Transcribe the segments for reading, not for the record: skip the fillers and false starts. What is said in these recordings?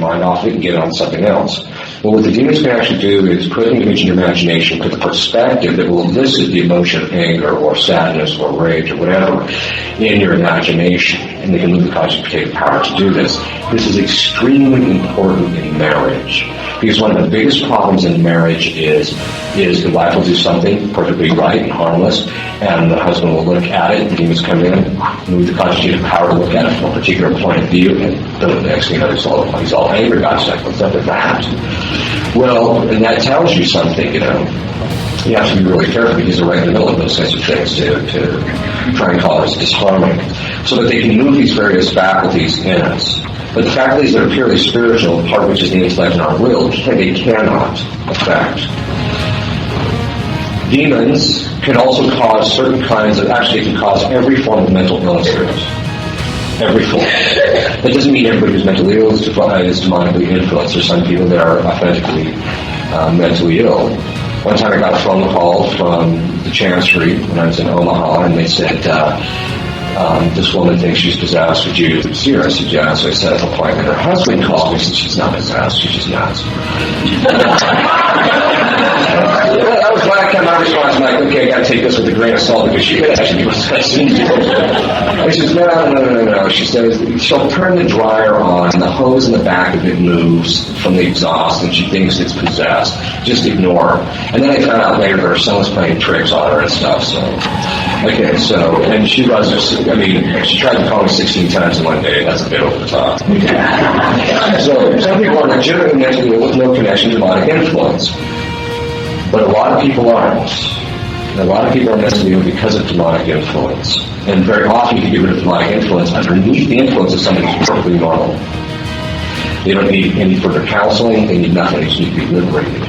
your mind off it and get on something else. Well, what the demons can actually do is put an image in your imagination, put the perspective that will elicit the emotion of anger or sadness or rage or whatever in your imagination, and they can move the cogitative power to do this. This is extremely important in marriage, because one of the biggest problems in marriage is the wife will do something perfectly right and harmless, and the husband will look at it, the demons come in, move the cogitative power to look at it from a particular point of view, and the next thing you know, he's all angry about stuff. What's up with that? Well, and that tells you something, you know. You have to be really careful, because they're right in the middle of those kinds of things to try and cause disharmony, so that they can move these various faculties in us. But the faculties that are purely spiritual, part of which is the intellect and our will, they cannot affect. Demons can also cause certain kinds of, actually, it can cause every form of mental illness. Every form. That doesn't mean everybody who's mentally ill is demonically influenced. There's some people that are authentically mentally ill. One time I got a phone call from the Chancery when I was in Omaha, and they said, this woman thinks she's possessed. Would you see her? I said, yeah. So I set up an appointment. Her husband called me and said, she's not possessed. She's just nuts. That was when I came out of response. I'm like, okay, I got to take this with a grain of salt, because she could actually be possessed. And she says, no. She says, she'll turn the dryer on, the hose in the back of it moves from the exhaust, and she thinks it's possessed. Just ignore her. And then I found out later that her son was playing tricks on her and stuff. So, okay, so, and she was just, she tried to call me 16 times in one day. That's a bit over the top. So, some people are legitimately mentally ill with no connection to demonic influence. But a lot of people aren't. And a lot of people are mentally ill because of demonic influence. And very often you can get rid of demonic influence underneath the influence of something that's perfectly normal. They don't need any further counseling. They need nothing. They just need to be liberated.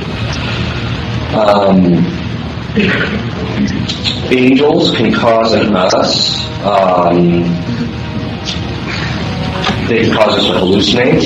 Angels can cause in us, they can cause us to hallucinate.